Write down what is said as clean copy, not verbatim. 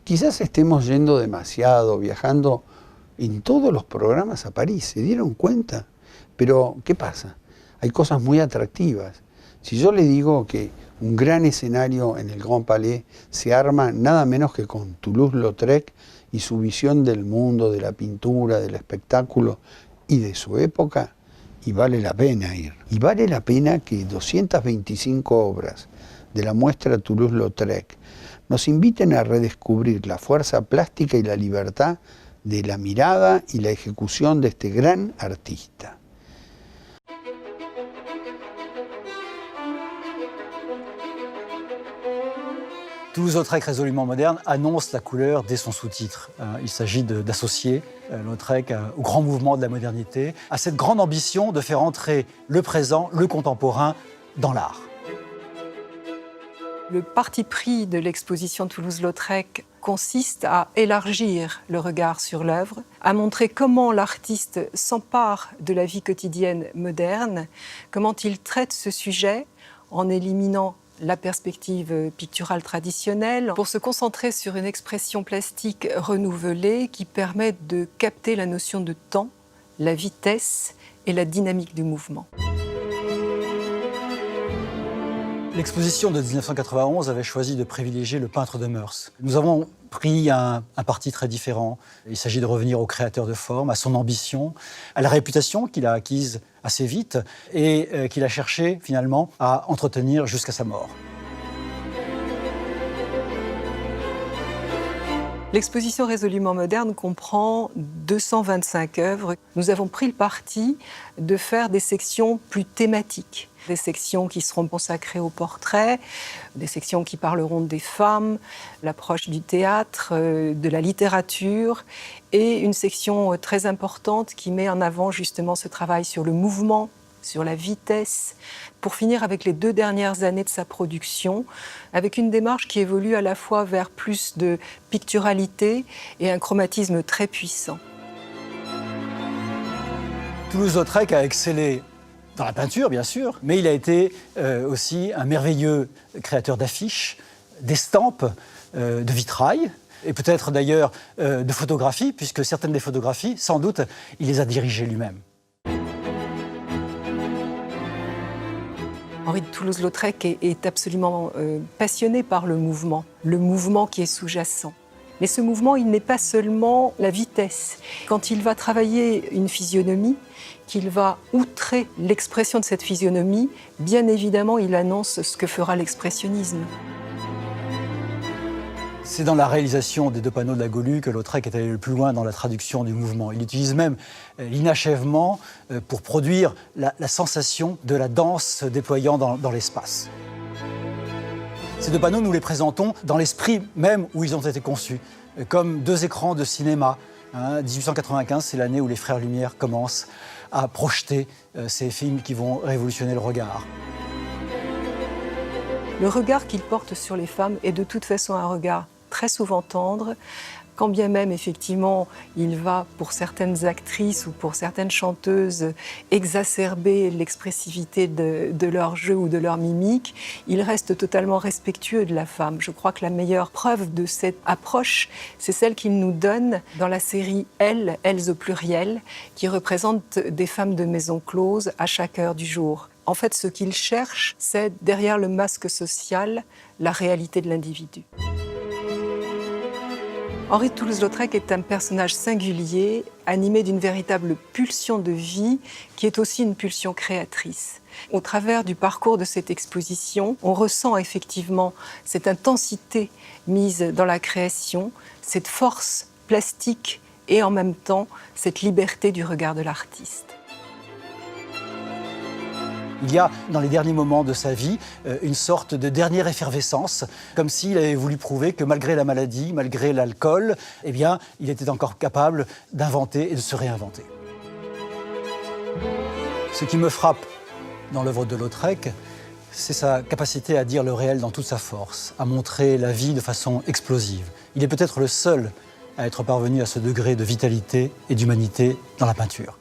Quizás estemos yendo demasiado, viajando en todos los programas a París, ¿se dieron cuenta? Pero, ¿qué pasa? Hay cosas muy atractivas. Si yo le digo que un gran escenario en el Grand Palais se arma nada menos que con Toulouse-Lautrec y su visión del mundo, de la pintura, del espectáculo y de su época, y vale la pena ir. Y vale la pena que 225 obras de la muestra Toulouse-Lautrec nos inviten a redescubrir la fuerza plástica y la libertad de la mirada y la ejecución de este gran artista. Toulouse-Lautrec résolument moderne annonce la couleur dès son sous-titre. Il s'agit d'associer Lautrec au grand mouvement de la modernité, à cette grande ambition de faire entrer le présent, le contemporain, dans l'art. Le parti pris de l'exposition Toulouse-Lautrec consiste à élargir le regard sur l'œuvre, à montrer comment l'artiste s'empare de la vie quotidienne moderne, comment il traite ce sujet en éliminant la perspective picturale traditionnelle pour se concentrer sur une expression plastique renouvelée qui permet de capter la notion de temps, la vitesse et la dynamique du mouvement. L'exposition de 1991 avait choisi de privilégier le peintre de mœurs. Nous avons pris un parti très différent. Il s'agit de revenir au créateur de forme, à son ambition, à la réputation qu'il a acquise assez vite et qu'il a cherché finalement à entretenir jusqu'à sa mort. L'exposition résolument moderne comprend 225 œuvres. Nous avons pris le parti de faire des sections plus thématiques. Des sections qui seront consacrées au portrait, des sections qui parleront des femmes, l'approche du théâtre, de la littérature, et une section très importante qui met en avant justement ce travail sur le mouvement, sur la vitesse, pour finir avec les 2 dernières années de sa production, avec une démarche qui évolue à la fois vers plus de picturalité et un chromatisme très puissant. Toulouse-Lautrec a excellé dans la peinture, bien sûr, mais il a été aussi un merveilleux créateur d'affiches, d'estampes, de vitrail, et peut-être d'ailleurs de photographies, puisque certaines des photographies, sans doute, il les a dirigées lui-même. Henri de Toulouse-Lautrec est absolument passionné par le mouvement qui est sous-jacent. Mais ce mouvement, il n'est pas seulement la vitesse. Quand il va travailler une physionomie, qu'il va outrer l'expression de cette physionomie, bien évidemment, il annonce ce que fera l'expressionnisme. C'est dans la réalisation des 2 panneaux de la Golu que Lautrec est allé le plus loin dans la traduction du mouvement. Il utilise même l'inachèvement pour produire la sensation de la danse se déployant dans l'espace. Ces 2 panneaux, nous les présentons dans l'esprit même où ils ont été conçus, comme 2 écrans de cinéma. 1895, c'est l'année où les Frères Lumière commencent à projeter ces films qui vont révolutionner le regard. Le regard qu'il porte sur les femmes est de toute façon un regard très souvent tendre, quand bien même effectivement il va pour certaines actrices ou pour certaines chanteuses exacerber l'expressivité de leur jeu ou de leur mimique, il reste totalement respectueux de la femme. Je crois que la meilleure preuve de cette approche, c'est celle qu'il nous donne dans la série Elles au pluriel, qui représente des femmes de maison close à chaque heure du jour. En fait, ce qu'il cherche, c'est derrière le masque social, la réalité de l'individu. Henri de Toulouse-Lautrec est un personnage singulier, animé d'une véritable pulsion de vie, qui est aussi une pulsion créatrice. Au travers du parcours de cette exposition, on ressent effectivement cette intensité mise dans la création, cette force plastique et en même temps cette liberté du regard de l'artiste. Il y a, dans les derniers moments de sa vie, une sorte de dernière effervescence, comme s'il avait voulu prouver que malgré la maladie, malgré l'alcool, eh bien, il était encore capable d'inventer et de se réinventer. Ce qui me frappe dans l'œuvre de Lautrec, c'est sa capacité à dire le réel dans toute sa force, à montrer la vie de façon explosive. Il est peut-être le seul à être parvenu à ce degré de vitalité et d'humanité dans la peinture.